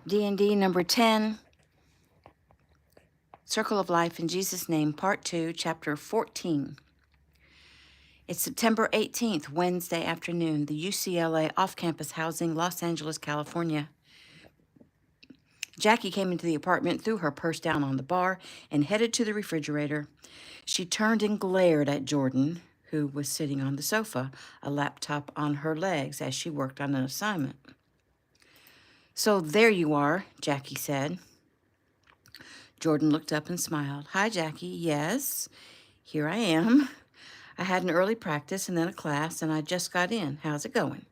DND number 10, Circle of Life in Jesus' Name, Part 2, Chapter 14. It's September 18th, Wednesday afternoon, the UCLA off-campus housing, Los Angeles, California. Jackie came into the apartment, threw her purse down on the bar, and headed to the refrigerator. She turned and glared at Jordan, who was sitting on the sofa, a laptop on her legs as she worked on an assignment. "So there you are," Jackie said. Jordan looked up and smiled. "Hi, Jackie. Yes, here I am. I had an early practice and then a class, and I just got in. How's it going?"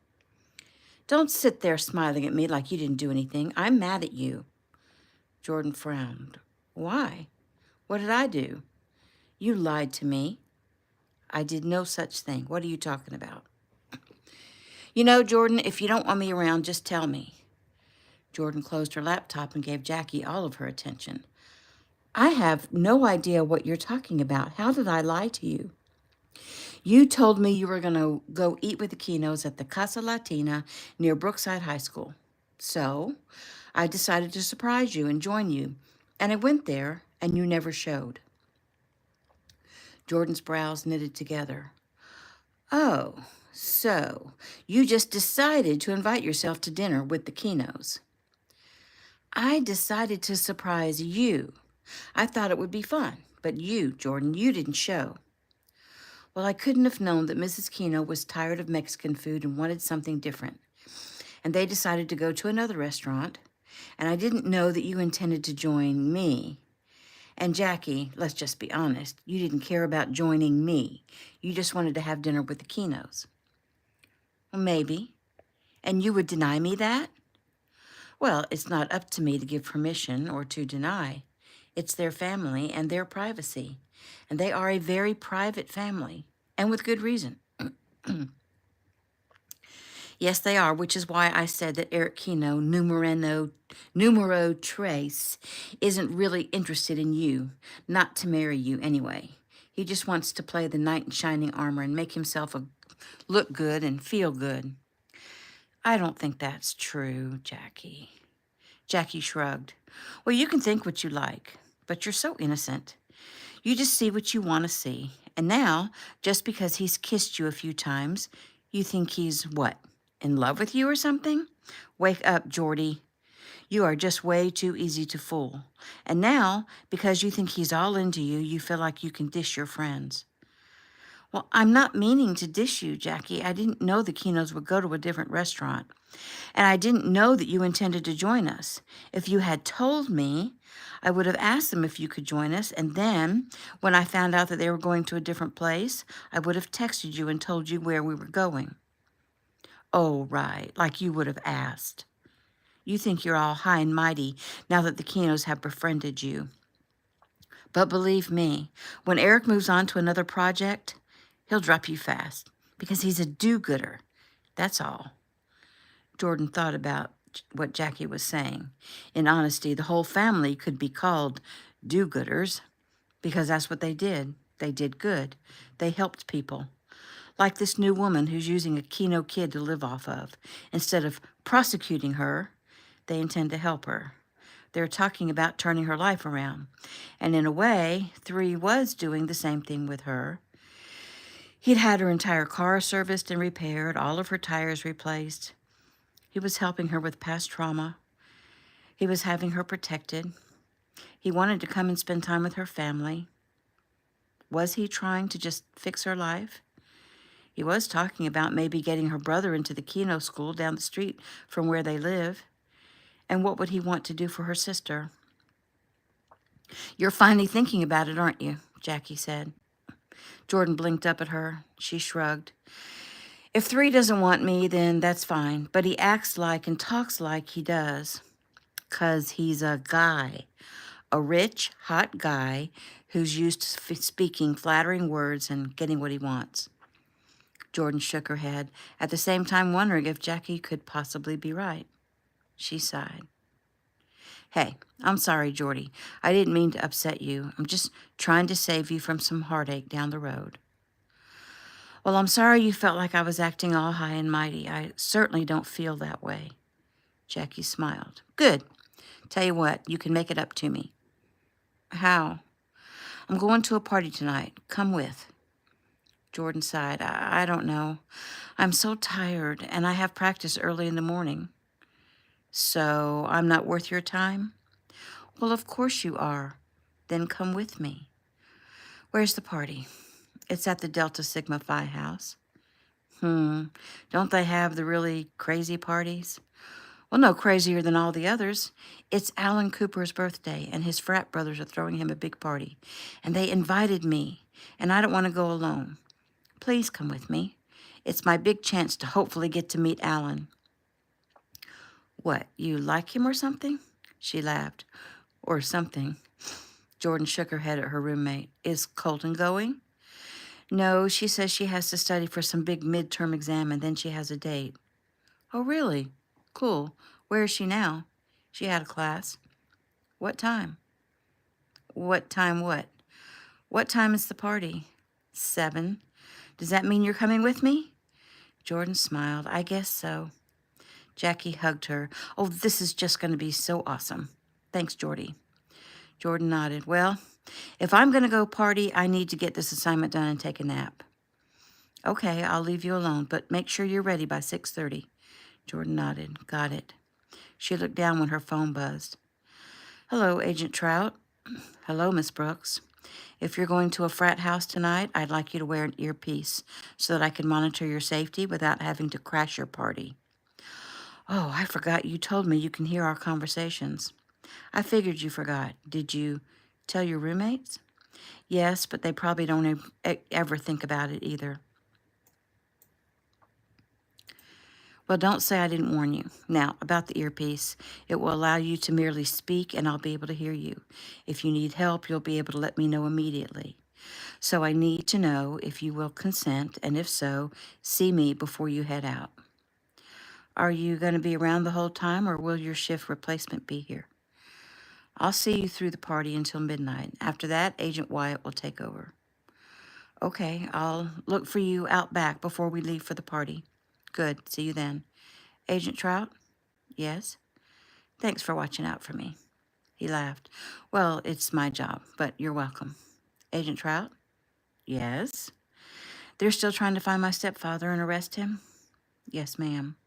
"Don't sit there smiling at me like you didn't do anything. I'm mad at you." Jordan frowned. "Why? What did I do?" "You lied to me." "I did no such thing. What are you talking about?" "You know, Jordan, if you don't want me around, just tell me." Jordan closed her laptop and gave Jackie all of her attention. "I have no idea what you're talking about. How did I lie to you?" "You told me you were going to go eat with the Kinos at the Casa Latina near Brookside High School. So I decided to surprise you and join you, and I went there, and you never showed." Jordan's brows knitted together. "Oh, so you just decided to invite yourself to dinner with the Kinos." "I decided to surprise you. I thought it would be fun, but you, Jordan, you didn't show." "Well, I couldn't have known that Mrs. Kino was tired of Mexican food and wanted something different. And they decided to go to another restaurant. And I didn't know that you intended to join me. And Jackie, let's just be honest, you didn't care about joining me. You just wanted to have dinner with the Kinos." "Well, maybe. And you would deny me that?" "Well, it's not up to me to give permission or to deny. It's their family and their privacy. And they are a very private family, and with good reason." "Yes, they are, which is why I said that Eric Kino, numero tres, isn't really interested in you, not to marry you anyway. He just wants to play the knight in shining armor and make himself look good and feel good." "I don't think that's true, Jackie." Jackie shrugged. "Well, you can think what you like, but you're so innocent. You just see what you want to see. And now, just because he's kissed you a few times, you think he's, what, in love with you or something? Wake up, Jordy. You are just way too easy to fool. And now, because you think he's all into you, you feel like you can dish your friends." "Well, I'm not meaning to dish you, Jackie. I didn't know the Kinos would go to a different restaurant. And I didn't know that you intended to join us. If you had told me, I would have asked them if you could join us, and then, when I found out that they were going to a different place, I would have texted you and told you where we were going." "Oh, right, like you would have asked. You think you're all high and mighty now that the Kinos have befriended you. But believe me, when Eric moves on to another project, he'll drop you fast, because he's a do-gooder. That's all." Jordan thought about what Jackie was saying. In honesty, the whole family could be called do-gooders, because that's what they did. They did good. They helped people. Like this new woman who's using a Kino kid to live off of. Instead of prosecuting her, they intend to help her. They're talking about turning her life around. And in a way, 3 was doing the same thing with her. He'd had her entire car serviced and repaired, all of her tires replaced. He was helping her with past trauma. He was having her protected. He wanted to come and spend time with her family. Was he trying to just fix her life? He was talking about maybe getting her brother into the Kino school down the street from where they live. And what would he want to do for her sister? "You're finally thinking about it, aren't you?" Jackie said. Jordan blinked up at her. She shrugged. "If 3 doesn't want me, then that's fine. But he acts like and talks like he does. 'Cause he's a guy. A rich, hot guy who's used to speaking flattering words and getting what he wants." Jordan shook her head, at the same time wondering if Jackie could possibly be right. She sighed. "Hey, I'm sorry, Jordy. I didn't mean to upset you. I'm just trying to save you from some heartache down the road." "Well, I'm sorry you felt like I was acting all high and mighty. I certainly don't feel that way." Jackie smiled. "Good. Tell you what, you can make it up to me. How? I'm going to a party tonight. Come with. Jordan sighed. I don't know. I'm so tired, and I have practice early in the morning. So I'm not worth your time? Well, of course you are. Then come with me. Where's the party? It's at the Delta Sigma Phi house. Don't they have the really crazy parties? Well, no crazier than all the others. It's Alan Cooper's birthday, and his frat brothers are throwing him a big party. And they invited me, and I don't want to go alone. Please come with me. It's my big chance to hopefully get to meet Alan. What, you like him or something? She laughed. Or something. Jordan shook her head at her roommate. Is Colton going? No, she says she has to study for some big midterm exam and then she has a date. Oh, really? Cool. Where is she now? She had a class. What time? What time what? What time is the party? 7. Does that mean you're coming with me? Jordan smiled. I guess so. Jackie hugged her. Oh, this is just going to be so awesome. Thanks, Jordy. Jordan nodded. Well, if I'm going to go party, I need to get this assignment done and take a nap. Okay, I'll leave you alone, but make sure you're ready by 6:30. Jordan nodded. Got it. She looked down when her phone buzzed. Hello, Agent Trout. Hello, Miss Brooks. If you're going to a frat house tonight, I'd like you to wear an earpiece so that I can monitor your safety without having to crash your party. Oh, I forgot you told me you can hear our conversations. I figured you forgot. Did you tell your roommates? Yes, but they probably don't ever think about it either. Well, don't say I didn't warn you. Now, about the earpiece, it will allow you to merely speak and I'll be able to hear you. If you need help, you'll be able to let me know immediately. So I need to know if you will consent, and if so, see me before you head out. Are you going to be around the whole time, or will your shift replacement be here? I'll see you through the party until midnight. After that, Agent Wyatt will take over. Okay, I'll look for you out back before we leave for the party. Good, see you then. Agent Trout? Yes? Thanks for watching out for me. He laughed. Well, it's my job, but you're welcome. Agent Trout? Yes? They're still trying to find my stepfather and arrest him? Yes, ma'am.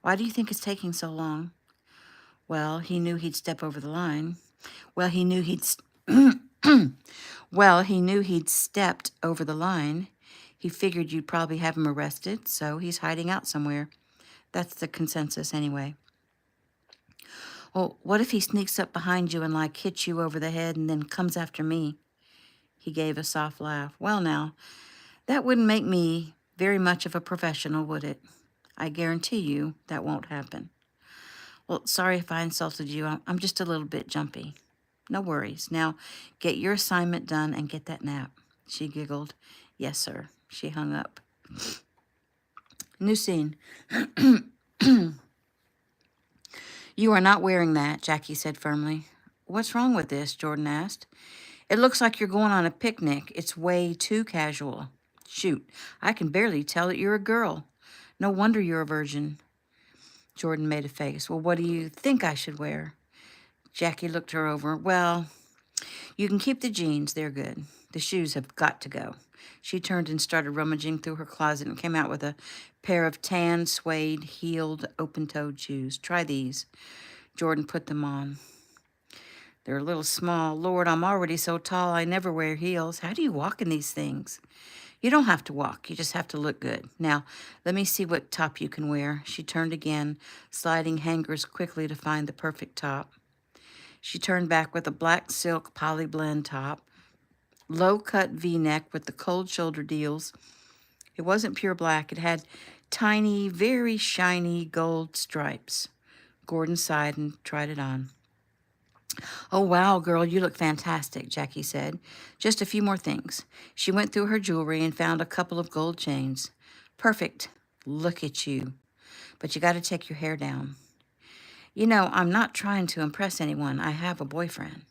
Why do you think it's taking so long? Well, he knew he'd step over the line. Well, he knew he'd stepped over the line. He figured you'd probably have him arrested, so he's hiding out somewhere. That's the consensus anyway. Well, what if he sneaks up behind you and hits you over the head and then comes after me? He gave a soft laugh. Well, now, that wouldn't make me very much of a professional, would it? I guarantee you that won't happen. Well, sorry if I insulted you. I'm just a little bit jumpy. No worries. Now, get your assignment done and get that nap. She giggled. Yes, sir. She hung up. New scene. You are not wearing that, Jackie said firmly. What's wrong with this? Jordan asked. It looks like you're going on a picnic. It's way too casual. Shoot, I can barely tell that you're a girl. No wonder you're a virgin. Jordan made a face. Well, what do you think I should wear? Jackie looked her over. Well, you can keep the jeans. They're good. The shoes have got to go. She turned and started rummaging through her closet and came out with a pair of tan, suede, heeled, open-toed shoes. Try these. Jordan put them on. They're a little small. Lord, I'm already so tall I never wear heels. How do you walk in these things? You don't have to walk. You just have to look good. Now, let me see what top you can wear. She turned again, sliding hangers quickly to find the perfect top. She turned back with a black silk poly blend top, low-cut V-neck with the cold shoulder deals. It wasn't pure black. It had tiny, very shiny gold stripes. Gordon sighed and tried it on. Oh, wow, girl, you look fantastic, Jackie said. Just a few more things. She went through her jewelry and found a couple of gold chains. Perfect. Look at you. But you got to take your hair down. You know, I'm not trying to impress anyone. I have a boyfriend.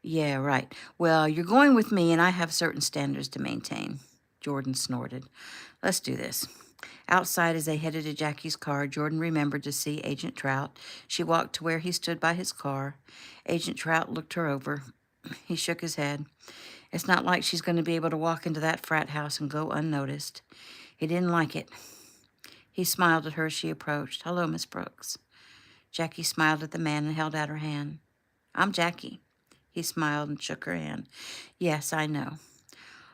Yeah, right. Well, you're going with me, and I have certain standards to maintain. Jordan snorted. Let's do this. Outside, as they headed to Jackie's car, Jordan remembered to see Agent Trout. She walked to where he stood by his car. Agent Trout looked her over. He shook his head. It's not like she's going to be able to walk into that frat house and go unnoticed. He didn't like it. He smiled at her as she approached. Hello, Miss Brooks. Jackie smiled at the man and held out her hand. I'm Jackie. He smiled and shook her hand. Yes, I know.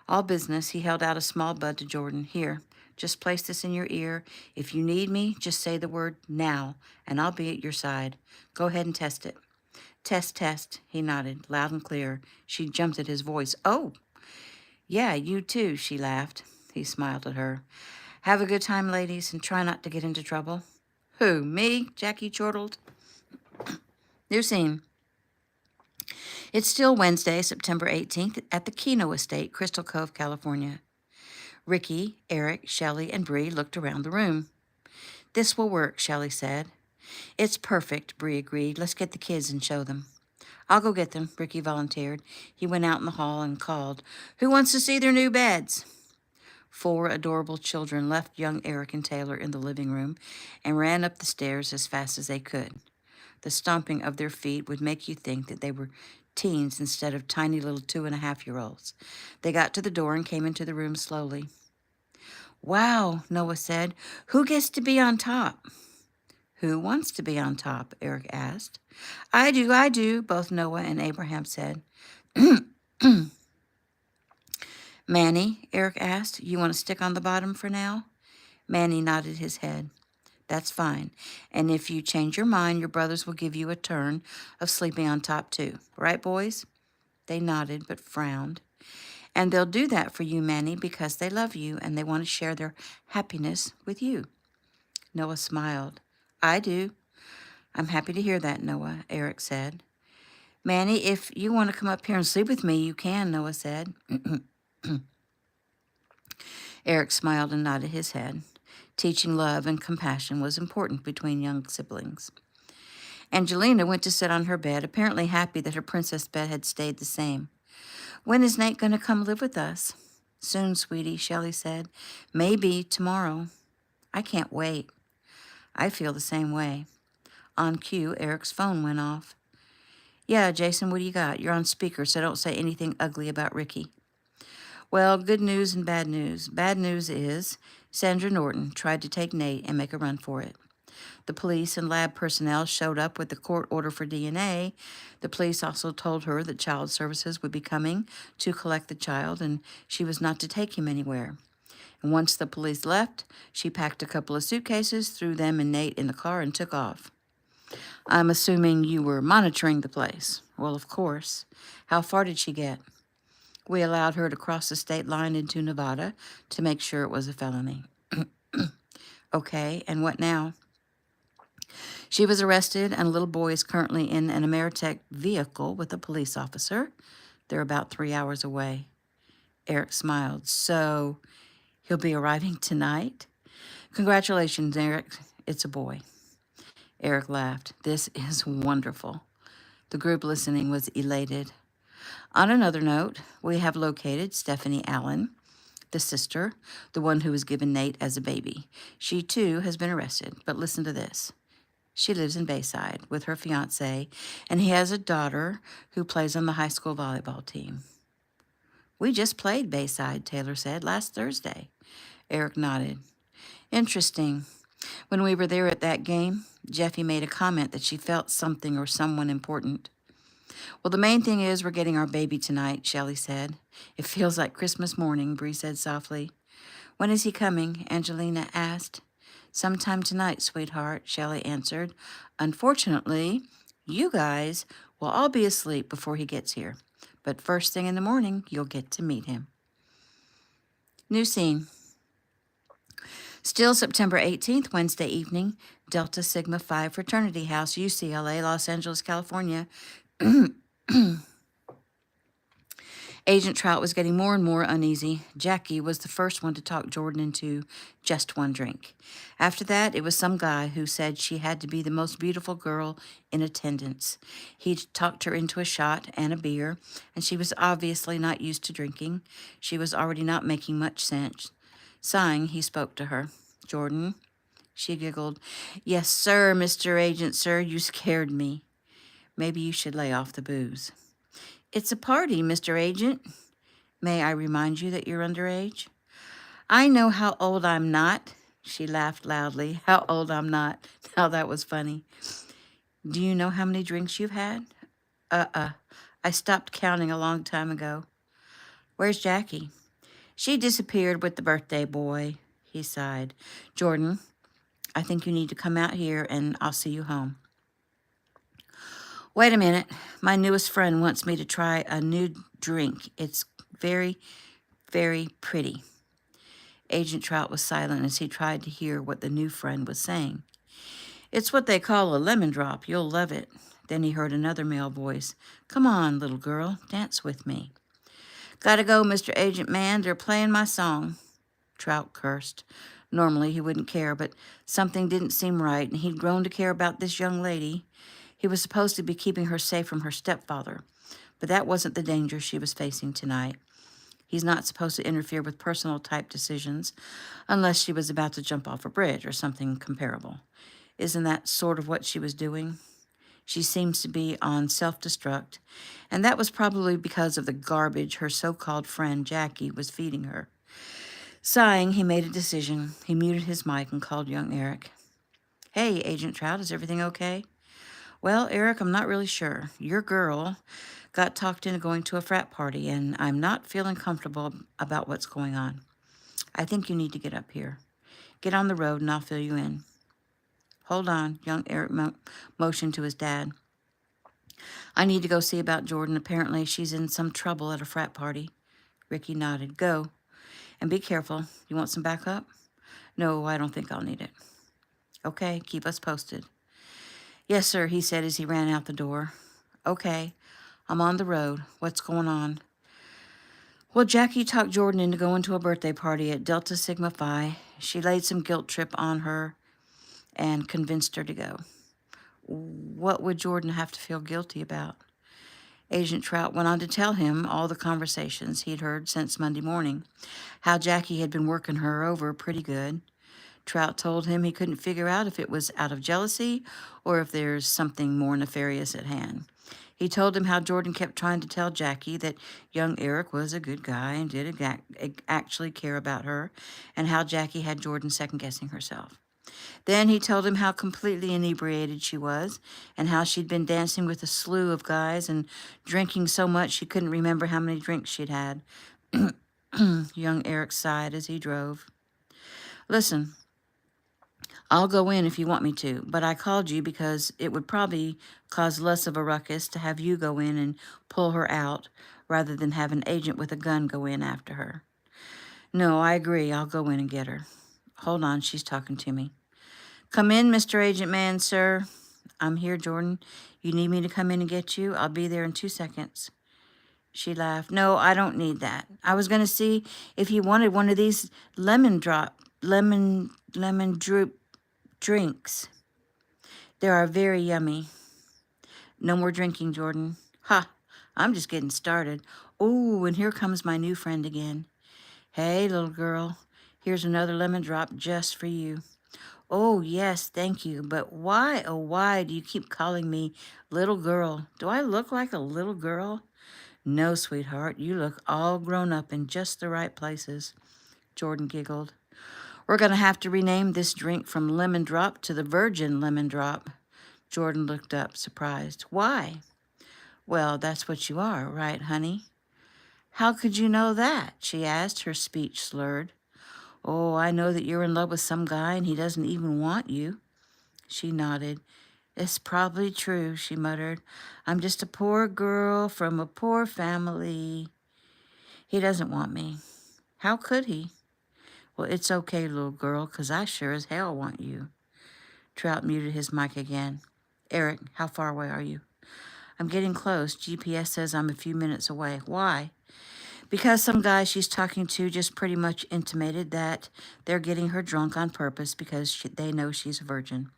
All business. He held out a small bud to Jordan. Here, just place this in your ear. If you need me, just say the word now, and I'll be at your side. Go ahead and test it. Test, test. He nodded, loud and clear. She jumped at his voice. Oh, yeah, you too, she laughed. He smiled at her. Have a good time, ladies, and try not to get into trouble. Who, me? Jackie chortled. New scene. It's still Wednesday, September 18th, at the Keno Estate, Crystal Cove, California. Ricky, Eric, Shelley, and Bree looked around the room. This will work, Shelley said. It's perfect, Bree agreed. Let's get the kids and show them. I'll go get them, Ricky volunteered. He went out in the hall and called, Who wants to see their new beds? 4 adorable children left young Eric and Taylor in the living room and ran up the stairs as fast as they could. The stomping of their feet would make you think that they were teens instead of tiny little 2.5-year-olds. They got to the door and came into the room slowly. Wow, Noah said. Who gets to be on top? Who wants to be on top? Eric asked. I do, both Noah and Abraham said. Manny, Eric asked, you want to stick on the bottom for now? Manny nodded his head. That's fine. And if you change your mind, your brothers will give you a turn of sleeping on top too. Right, boys? They nodded but frowned. And they'll do that for you, Manny, because they love you and they want to share their happiness with you. Noah smiled. I do. I'm happy to hear that, Noah, Eric said. Manny, if you want to come up here and sleep with me, you can, Noah said. Eric smiled and nodded his head. Teaching love and compassion was important between young siblings. Angelina went to sit on her bed, apparently happy that her princess bed had stayed the same. When is Nate going to come live with us? Soon, sweetie, Shelley said. Maybe tomorrow. I can't wait. I feel the same way. On cue, Eric's phone went off. Yeah, Jason, what do you got? You're on speaker, so don't say anything ugly about Ricky. Well, good news and bad news. Bad news is Sandra Norton tried to take Nate and make a run for it. The police and lab personnel showed up with the court order for DNA. The police also told her that child services would be coming to collect the child and she was not to take him anywhere. And once the police left, she packed a couple of suitcases, threw them and Nate in the car, and took off. I'm assuming you were monitoring the place. Well, of course. How far did she get? We allowed her to cross the state line into Nevada to make sure it was a felony. Okay, and what now? She was arrested, and a little boy is currently in an Ameritech vehicle with a police officer. They're about 3 hours away. Eric smiled. So he'll be arriving tonight? Congratulations, Eric. It's a boy. Eric laughed. This is wonderful. The group listening was elated. On another note, we have located Stephanie Allen, the sister, the one who was given Nate as a baby. She, too, has been arrested. But listen to this. She lives in Bayside with her fiancé, and he has a daughter who plays on the high school volleyball team. We just played Bayside, Taylor said, last Thursday. Eric nodded. Interesting. When we were there at that game, Jeffy made a comment that she felt something or someone important. Well, the main thing is we're getting our baby tonight, Shelley said. It feels like Christmas morning, Bree said softly. When is he coming? Angelina asked. Sometime tonight, sweetheart, Shelley answered. Unfortunately, you guys will all be asleep before he gets here. But first thing in the morning, you'll get to meet him. New scene. Still September 18th, Wednesday evening, Delta Sigma Phi Fraternity House, UCLA, Los Angeles, California. Agent Trout was getting more and more uneasy. Jackie was the first one to talk Jordan into just one drink. After that, it was some guy who said she had to be the most beautiful girl in attendance. He talked her into a shot and a beer, and she was obviously not used to drinking. She was already not making much sense. Sighing, he spoke to her. Jordan, she giggled. Yes, sir, Mr. Agent, sir, you scared me. Maybe you should lay off the booze. It's a party, Mr. Agent. May I remind you that you're underage? I know how old I'm not. She laughed loudly. How old I'm not. Now that was funny. Do you know how many drinks you've had? Uh-uh. I stopped counting a long time ago. Where's Jackie? She disappeared with the birthday boy. He sighed. Jordan, I think you need to come out here and I'll see you home. Wait a minute. My newest friend wants me to try a new drink. It's very, very pretty. Agent Trout was silent as he tried to hear what the new friend was saying. It's what they call a lemon drop. You'll love it. Then he heard another male voice. Come on, little girl, dance with me. Gotta go, Mr. Agent Man. They're playing my song. Trout cursed. Normally he wouldn't care, but something didn't seem right, and he'd grown to care about this young lady. He was supposed to be keeping her safe from her stepfather, but that wasn't the danger she was facing tonight. He's not supposed to interfere with personal type decisions unless she was about to jump off a bridge or something comparable. Isn't that sort of what she was doing? She seems to be on self-destruct, and that was probably because of the garbage her so-called friend Jackie was feeding her. Sighing, he made a decision. He muted his mic and called young Eric. Hey, Agent Trout, is everything okay? Well, Eric, I'm not really sure. Your girl got talked into going to a frat party, and I'm not feeling comfortable about what's going on. I think you need to get up here. Get on the road, and I'll fill you in. Hold on, young Eric motioned to his dad. I need to go see about Jordan. Apparently, she's in some trouble at a frat party. Ricky nodded. Go. And be careful. You want some backup? No, I don't think I'll need it. Okay, keep us posted. Yes, sir, he said as he ran out the door. Okay, I'm on the road. What's going on? Well, Jackie talked Jordan into going to a birthday party at Delta Sigma Phi. She laid some guilt trip on her and convinced her to go. What would Jordan have to feel guilty about? Agent Trout went on to tell him all the conversations he'd heard since Monday morning, how Jackie had been working her over pretty good. Trout told him he couldn't figure out if it was out of jealousy or if there's something more nefarious at hand. He told him how Jordan kept trying to tell Jackie that young Eric was a good guy and did actually care about her, and how Jackie had Jordan second-guessing herself. Then he told him how completely inebriated she was, and how she'd been dancing with a slew of guys and drinking so much she couldn't remember how many drinks she'd had. Young Eric sighed as he drove. Listen, I'll go in if you want me to, but I called you because it would probably cause less of a ruckus to have you go in and pull her out rather than have an agent with a gun go in after her. No, I agree. I'll go in and get her. Hold on, she's talking to me. Come in, Mr. Agent Man, sir. I'm here, Jordan. You need me to come in and get you? I'll be there in 2 seconds. She laughed. No, I don't need that. I was going to see if you wanted one of these lemon droop drinks. They are very yummy. No more drinking, Jordan. Ha, I'm just getting started. Oh, and here comes my new friend again. Hey, little girl, here's another lemon drop just for you. Oh, yes, thank you. But why, oh, why do you keep calling me little girl? Do I look like a little girl? No, sweetheart, you look all grown up in just the right places. Jordan giggled. We're going to have to rename this drink from lemon drop to the virgin lemon drop. Jordan looked up, surprised. Why? Well, that's what you are, right, honey? How could you know that? She asked, her speech slurred. Oh, I know that you're in love with some guy and he doesn't even want you. She nodded. It's probably true, she muttered. I'm just a poor girl from a poor family. He doesn't want me. How could he? Well, it's okay, little girl, 'cause I sure as hell want you. Trout muted his mic again. Eric, how far away are you? I'm getting close. GPS says I'm a few minutes away. Why? Because some guy she's talking to just pretty much intimated that they're getting her drunk on purpose because they know she's a virgin.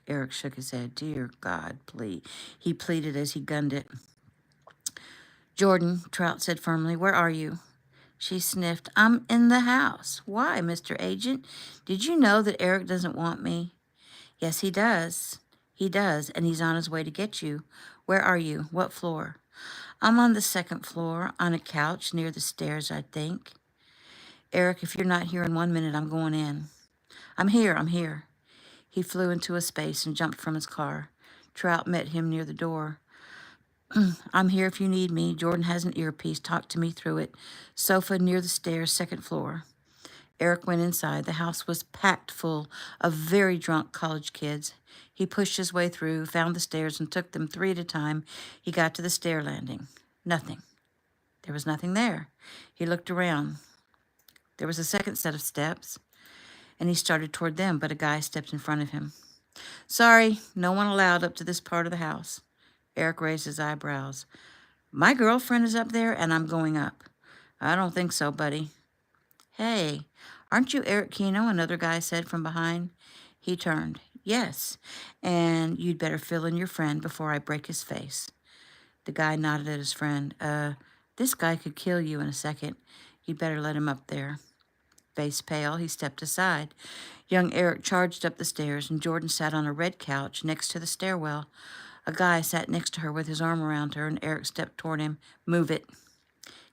Eric shook his head. Dear God, please. He pleaded as he gunned it. Jordan, Trout said firmly, where are you? She sniffed. I'm in the house. Why, Mr. Agent? Did you know that Eric doesn't want me? Yes, he does. He does, and he's on his way to get you. Where are you? What floor? I'm on the second floor, on a couch near the stairs, I think. Eric, if you're not here in 1 minute, I'm going in. I'm here, I'm here. He flew into a space and jumped from his car. Trout met him near the door. I'm here if you need me. Jordan has an earpiece. Talk to me through it. Sofa near the stairs, second floor. Eric went inside. The house was packed full of very drunk college kids. He pushed his way through, found the stairs, and took them 3 at a time. He got to the stair landing. Nothing. There was nothing there. He looked around. There was a second set of steps, and he started toward them, but a guy stepped in front of him. Sorry, no one allowed up to this part of the house. Eric raised his eyebrows. My girlfriend is up there, and I'm going up. I don't think so, buddy. Hey, aren't you Eric Keno? Another guy said from behind. He turned. Yes, and you'd better fill in your friend before I break his face. The guy nodded at his friend. This guy could kill you in a second. You'd better let him up there. Face pale, he stepped aside. Young Eric charged up the stairs, and Jordan sat on a red couch next to the stairwell. A guy sat next to her with his arm around her, and Eric stepped toward him. Move it.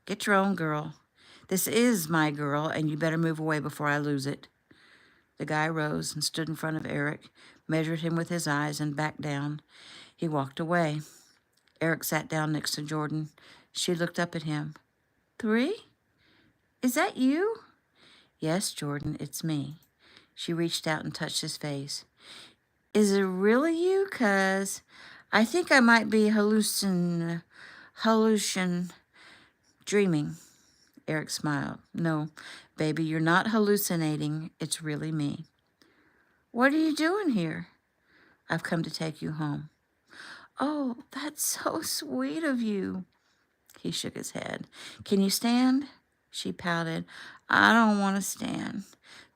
Get your own girl. This is my girl, and you better move away before I lose it. The guy rose and stood in front of Eric, measured him with his eyes, and backed down. He walked away. Eric sat down next to Jordan. She looked up at him. 3? Is that you? Yes, Jordan, it's me. She reached out and touched his face. Is it really you? 'Cause I think I might be hallucin dreaming. Eric smiled. No, baby, you're not hallucinating. It's really me. What are you doing here? I've come to take you home. Oh, that's so sweet of you. He shook his head. Can you stand? She pouted. I don't want to stand.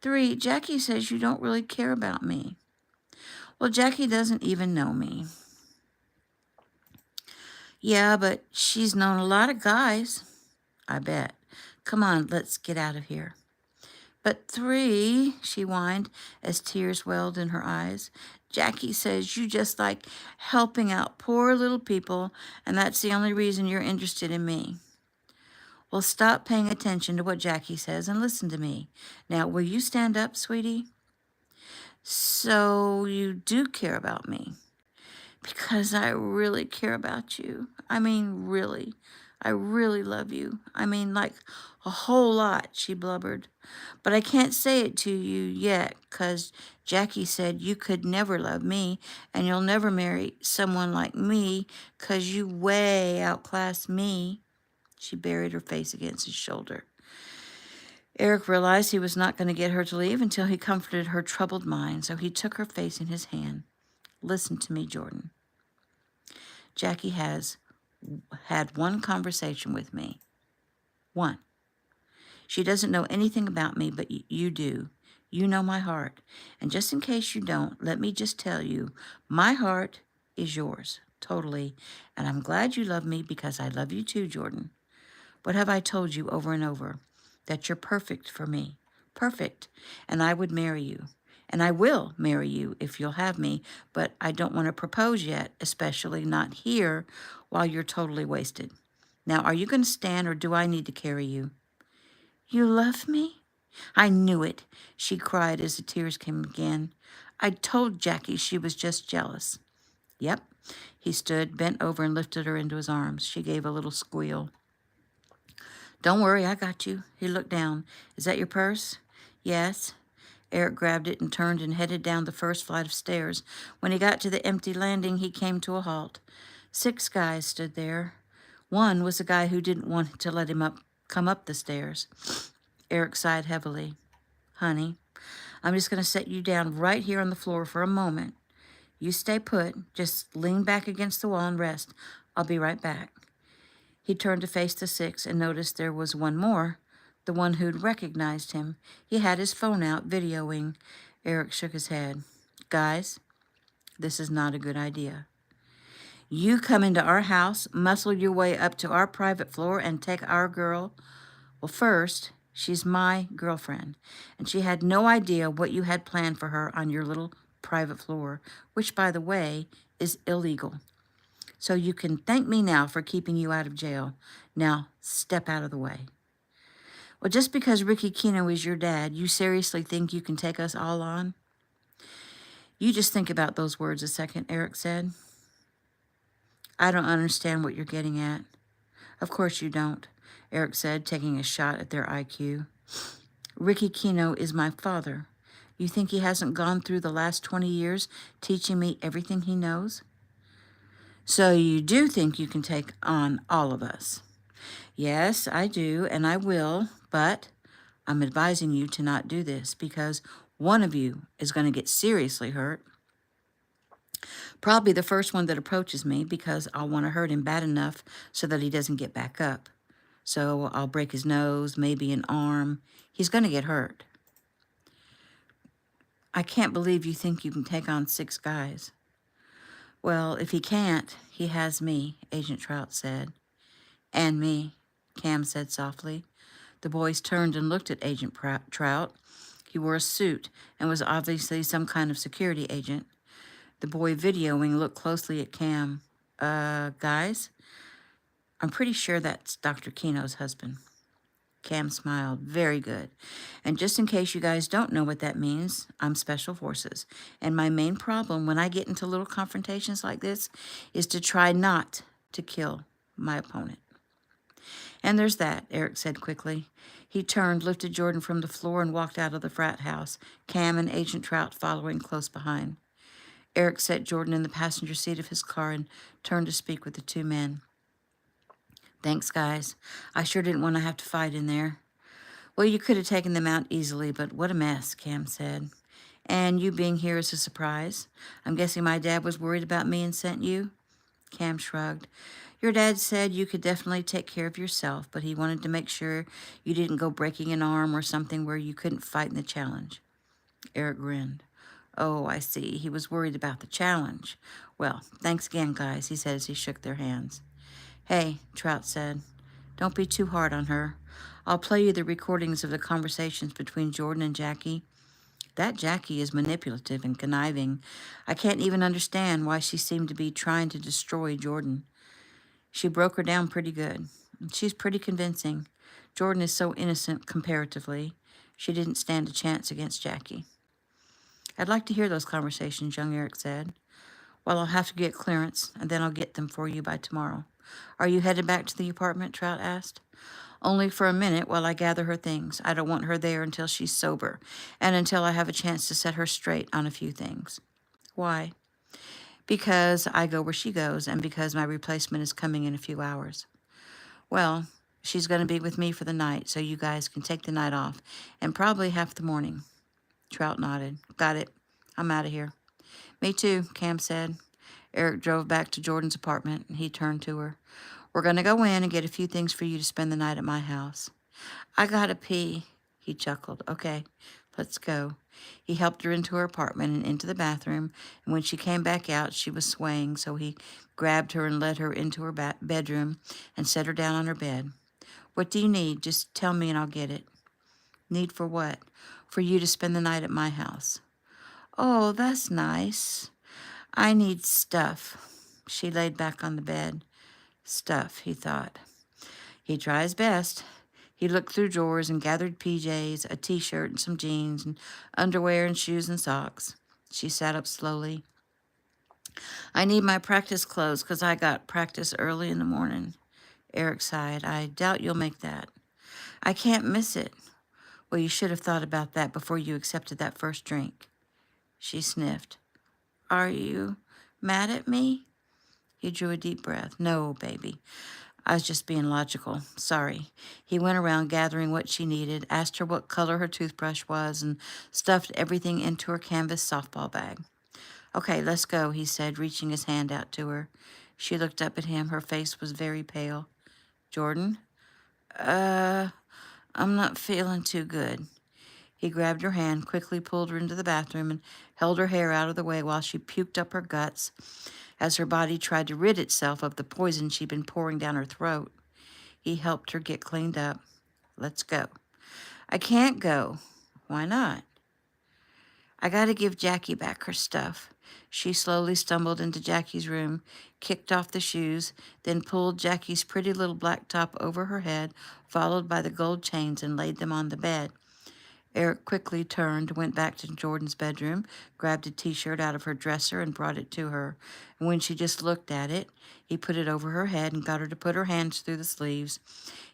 3, Jackie says you don't really care about me. Well, Jackie doesn't even know me. Yeah, but she's known a lot of guys. I bet. Come on, let's get out of here. But 3, she whined as tears welled in her eyes. Jackie says you just like helping out poor little people, and that's the only reason you're interested in me. Well, stop paying attention to what Jackie says and listen to me. Now, will you stand up, sweetie? So you do care about me. Because I really care about you. I mean, really. I really love you. I mean, like a whole lot, she blubbered. But I can't say it to you yet, 'cause Jackie said you could never love me, and you'll never marry someone like me, 'cause you way outclass me. She buried her face against his shoulder. Eric realized he was not going to get her to leave until he comforted her troubled mind, so he took her face in his hand. Listen to me, Jordan. Jackie has had one conversation with me. One. She doesn't know anything about me, but you do. You know my heart. And just in case you don't, let me just tell you, my heart is yours, totally. And I'm glad you love me because I love you too, Jordan. What have I told you over and over? That you're perfect for me. Perfect. And I would marry you. And I will marry you if you'll have me, but I don't want to propose yet, especially not here while you're totally wasted. Now, are you going to stand or do I need to carry you? You love me? I knew it, she cried as the tears came again. I told Jackie she was just jealous. Yep. He stood, bent over, and lifted her into his arms. She gave a little squeal. Don't worry, I got you. He looked down. Is that your purse? Yes. Eric grabbed it and turned and headed down the first flight of stairs. When he got to the empty landing, he came to a halt. 6 guys stood there. One was a guy who didn't want to let him come up the stairs. Eric sighed heavily. Honey, I'm just going to set you down right here on the floor for a moment. You stay put. Just lean back against the wall and rest. I'll be right back. He turned to face the 6 and noticed there was one more, the one who'd recognized him. He had his phone out, videoing. Eric shook his head. Guys, this is not a good idea. You come into our house, muscle your way up to our private floor, and take our girl. Well, first, she's my girlfriend, and she had no idea what you had planned for her on your little private floor, which, by the way, is illegal. So you can thank me now for keeping you out of jail. Now, step out of the way. Well, just because Ricky Keno is your dad, you seriously think you can take us all on? You just think about those words a second, Eric said. I don't understand what you're getting at. Of course you don't, Eric said, taking a shot at their IQ. Ricky Keno is my father. You think he hasn't gone through the last 20 years teaching me everything he knows? So you do think you can take on all of us? Yes, I do, and I will, but I'm advising you to not do this because one of you is going to get seriously hurt. Probably the first one that approaches me because I'll want to hurt him bad enough so that he doesn't get back up. So I'll break his nose, maybe an arm. He's going to get hurt. I can't believe you think you can take on 6 guys. Well, if he can't, he has me, Agent Trout said. And me, Cam said softly. The boys turned and looked at Agent Trout. He wore a suit and was obviously some kind of security agent. The boy videoing looked closely at Cam. Guys? I'm pretty sure that's Dr. Keno's husband. Cam smiled. Very good. And just in case you guys don't know what that means, I'm Special Forces. And my main problem when I get into little confrontations like this is to try not to kill my opponent. And there's that, Eric said quickly. He turned, lifted Jordan from the floor, and walked out of the frat house, Cam and Agent Trout following close behind. Eric set Jordan in the passenger seat of his car and turned to speak with the 2 men. Thanks, guys. I sure didn't want to have to fight in there. Well, you could have taken them out easily, but what a mess, Cam said. And you being here is a surprise. I'm guessing my dad was worried about me and sent you? Cam shrugged. Your dad said you could definitely take care of yourself, but he wanted to make sure you didn't go breaking an arm or something where you couldn't fight in the challenge. Eric grinned. Oh, I see. He was worried about the challenge. Well, thanks again, guys, he said as he shook their hands. Hey, Trout said, don't be too hard on her. I'll play you the recordings of the conversations between Jordan and Jackie. That Jackie is manipulative and conniving. I can't even understand why she seemed to be trying to destroy Jordan. She broke her down pretty good. She's pretty convincing. Jordan is so innocent comparatively. She didn't stand a chance against Jackie. I'd like to hear those conversations, young Eric said. Well, I'll have to get clearance, and then I'll get them for you by tomorrow. Are you headed back to the apartment? Trout asked. Only for a minute while I gather her things. I don't want her there until she's sober, and until I have a chance to set her straight on a few things. Why? Because I go where she goes, and because my replacement is coming in a few hours. Well, she's going to be with me for the night, so you guys can take the night off, and probably half the morning. Trout nodded. Got it. I'm out of here. Me too, Cam said. Eric drove back to Jordan's apartment, and he turned to her. We're going to go in and get a few things for you to spend the night at my house. I gotta pee, he chuckled. Okay, let's go. He helped her into her apartment and into the bathroom, and when she came back out, she was swaying, so he grabbed her and led her into her bedroom and set her down on her bed. What do you need? Just tell me and I'll get it. Need for what? For you to spend the night at my house. Oh, that's nice. I need stuff. She laid back on the bed. Stuff, he thought. He tries best. He looked through drawers and gathered PJs, a t-shirt and some jeans, and underwear and shoes and socks. She sat up slowly. I need my practice clothes because I got practice early in the morning. Eric sighed. I doubt you'll make that. I can't miss it. Well, you should have thought about that before you accepted that first drink. She sniffed. Are you mad at me? He drew a deep breath. No, baby. I was just being logical. Sorry. He went around gathering what she needed, asked her what color her toothbrush was, and stuffed everything into her canvas softball bag. Okay, let's go, he said, reaching his hand out to her. She looked up at him. Her face was very pale. Jordan? I'm not feeling too good. He grabbed her hand, quickly pulled her into the bathroom, and held her hair out of the way while she puked up her guts as her body tried to rid itself of the poison she'd been pouring down her throat. He helped her get cleaned up. Let's go. I can't go. Why not? I got to give Jackie back her stuff. She slowly stumbled into Jackie's room, kicked off the shoes, then pulled Jackie's pretty little black top over her head, followed by the gold chains, and laid them on the bed. Eric quickly turned, went back to Jordan's bedroom, grabbed a t-shirt out of her dresser and brought it to her. And when she just looked at it, he put it over her head and got her to put her hands through the sleeves.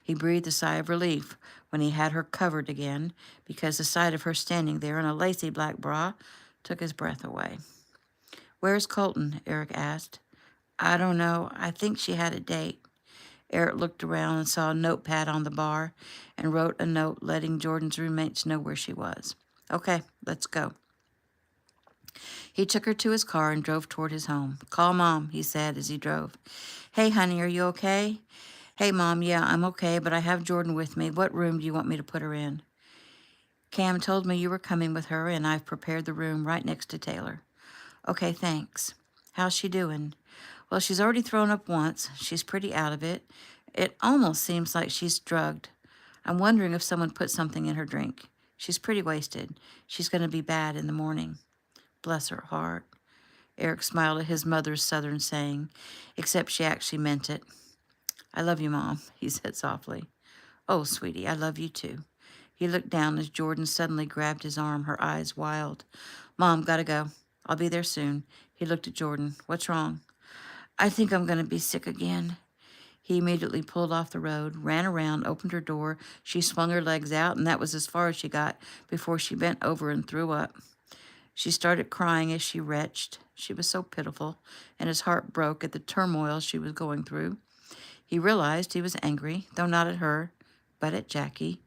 He breathed a sigh of relief when he had her covered again, because the sight of her standing there in a lacy black bra took his breath away. "Where's Colton?" Eric asked. "I don't know. I think she had a date." Eric looked around and saw a notepad on the bar and wrote a note letting Jordan's roommates know where she was. "Okay, let's go." He took her to his car and drove toward his home. "Call Mom," he said as he drove. "Hey, honey, are you okay?" "Hey, Mom, yeah, I'm okay, but I have Jordan with me. What room do you want me to put her in?" "Cam told me you were coming with her, and I've prepared the room right next to Taylor." "Okay, thanks. How's she doing?" "Well, she's already thrown up once. She's pretty out of it. It almost seems like she's drugged. I'm wondering if someone put something in her drink. She's pretty wasted. She's going to be bad in the morning." "Bless her heart." Eric smiled at his mother's southern saying, except she actually meant it. "I love you, Mom," he said softly. "Oh, sweetie, I love you too." He looked down as Jordan suddenly grabbed his arm, her eyes wild. "Mom, gotta go. I'll be there soon." He looked at Jordan. "What's wrong?" "I think I'm going to be sick again." He immediately pulled off the road, ran around, opened her door. She swung her legs out, and that was as far as she got before she bent over and threw up. She started crying as she retched. She was so pitiful, and his heart broke at the turmoil she was going through. He realized he was angry, though not at her, but at Jackie.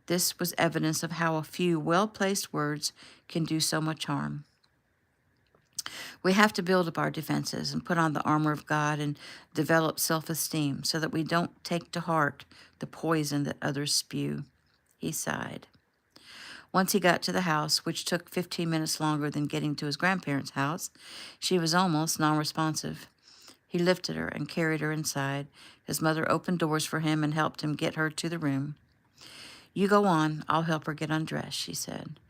This was evidence of how a few well-placed words can do so much harm. We have to build up our defenses and put on the armor of God and develop self-esteem so that we don't take to heart the poison that others spew. He sighed. Once he got to the house, which took 15 minutes longer than getting to his grandparents' house, she was almost non-responsive. He lifted her and carried her inside. His mother opened doors for him and helped him get her to the room. "You go on. I'll help her get undressed," she said.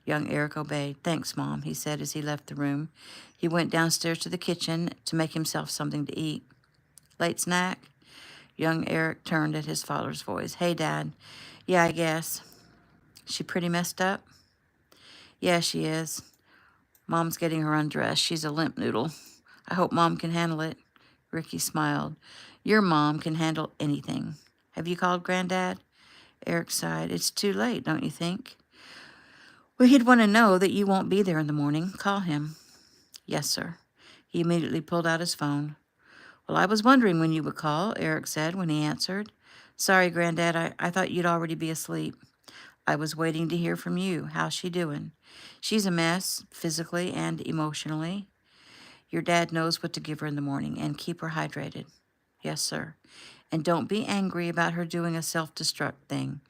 Young Eric obeyed. "Thanks, Mom," he said as he left the room. He went downstairs to the kitchen to make himself something to eat. "Late snack?" Young Eric turned at his father's voice. "Hey, Dad." "Yeah, I guess." "She pretty messed up?" "Yeah, she is. Mom's getting her undressed. She's a limp noodle. I hope Mom can handle it." Ricky smiled. "Your mom can handle anything. Have you called Granddad?" Eric sighed. "It's too late, don't you think?" "Well, he'd want to know that you won't be there in the morning. Call him." "Yes, sir." He immediately pulled out his phone. "Well, I was wondering when you would call," Eric said when he answered. "Sorry, Granddad, I thought you'd already be asleep." "I was waiting to hear from you. How's she doing?" "She's a mess, physically and emotionally." "Your dad knows what to give her in the morning, and keep her hydrated." "Yes, sir." "And don't be angry about her doing a self-destruct thing.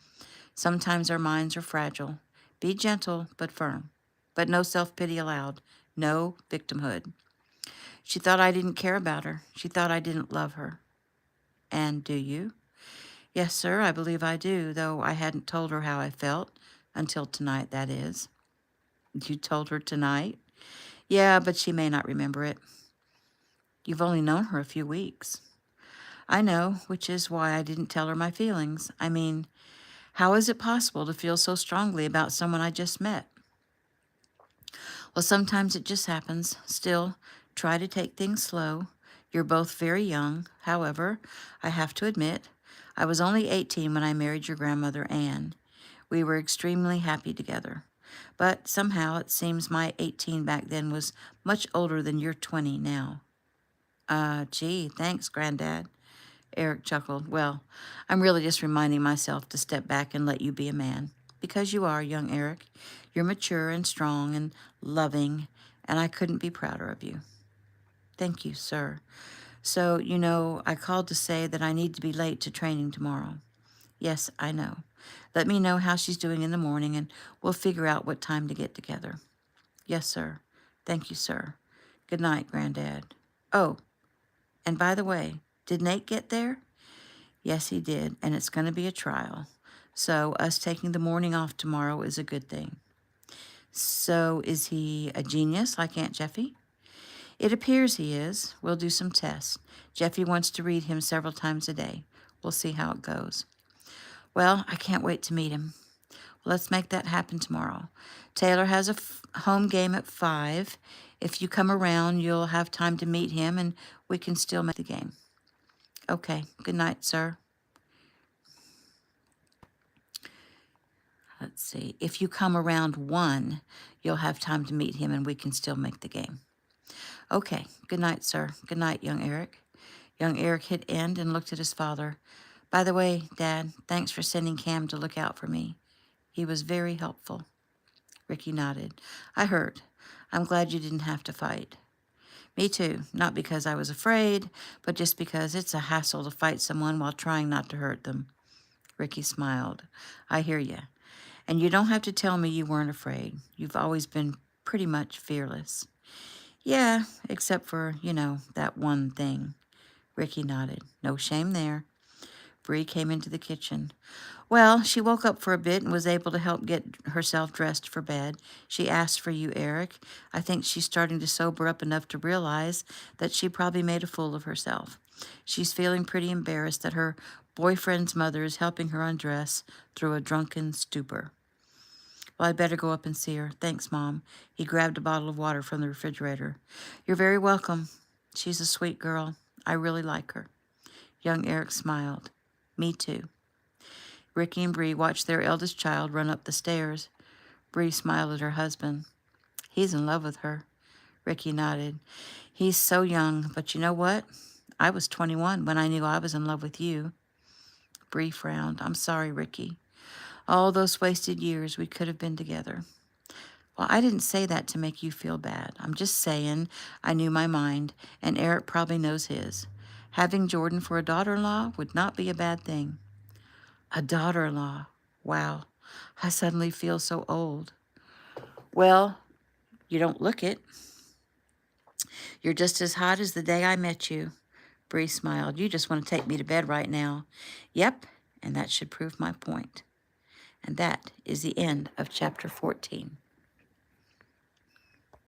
Sometimes our minds are fragile. Be gentle but firm. But no self-pity allowed. No victimhood." "She thought I didn't care about her. She thought I didn't love her." "And do you?" "Yes, sir, I believe I do, though I hadn't told her how I felt. Until tonight, that is." "You told her tonight?" "Yeah, but she may not remember it." "You've only known her a few weeks." "I know, which is why I didn't tell her my feelings. I mean, how is it possible to feel so strongly about someone I just met?" "Well, sometimes it just happens. Still, try to take things slow. You're both very young. However, I have to admit, I was only 18 when I married your grandmother, Anne. We were extremely happy together. But somehow it seems my 18 back then was much older than your 20 now." Gee, thanks, Granddad." Eric chuckled. "Well, I'm really just reminding myself to step back and let you be a man. Because you are, young Eric. You're mature and strong and loving, and I couldn't be prouder of you." "Thank you, sir. So, I called to say that I need to be late to training tomorrow." "Yes, I know. Let me know how she's doing in the morning, and we'll figure out what time to get together." "Yes, sir. Thank you, sir. Good night, Granddad." "Oh, and by the way, did Nate get there?" "Yes, he did, and it's going to be a trial. So us taking the morning off tomorrow is a good thing. So is he a genius like Aunt Jeffy? It appears he is. We'll do some tests. Jeffy wants to read him several times a day. We'll see how it goes. Well, I can't wait to meet him. Let's make that happen tomorrow. Taylor has a home game at 5. If you come around, you'll have time to meet him and we can still make the game. Okay, good night, sir. Let's see. If you come around 1, you'll have time to meet him and we can still make the game. Okay, good night, sir. Good night, young Eric. Young Eric hit end and looked at his father. By the way, Dad, thanks for sending Cam to look out for me. He was very helpful. Ricky nodded. I heard. I'm glad you didn't have to fight. Me too. Not because I was afraid, but just because it's a hassle to fight someone while trying not to hurt them. Ricky smiled. I hear you. And you don't have to tell me you weren't afraid. You've always been pretty much fearless. Yeah, except for, that one thing. Ricky nodded. No shame there. Bree came into the kitchen. Well, she woke up for a bit and was able to help get herself dressed for bed. She asked for you, Eric. I think she's starting to sober up enough to realize that she probably made a fool of herself. She's feeling pretty embarrassed that her boyfriend's mother is helping her undress through a drunken stupor. Well, I'd better go up and see her. Thanks, Mom. He grabbed a bottle of water from the refrigerator. You're very welcome. She's a sweet girl. I really like her. Young Eric smiled. Me too. Ricky and Bree watched their eldest child run up the stairs. Bree smiled at her husband. He's in love with her. Ricky nodded. He's so young, but you know what? I was 21 when I knew I was in love with you. Bree frowned. I'm sorry, Ricky. All those wasted years we could have been together. Well, I didn't say that to make you feel bad. I'm just saying I knew my mind, and Eric probably knows his. Having Jordan for a daughter-in-law would not be a bad thing. A daughter-in-law. Wow. I suddenly feel so old. Well, you don't look it. You're just as hot as the day I met you. Bree smiled. You just want to take me to bed right now. Yep, and that should prove my point. And that is the end of chapter 14.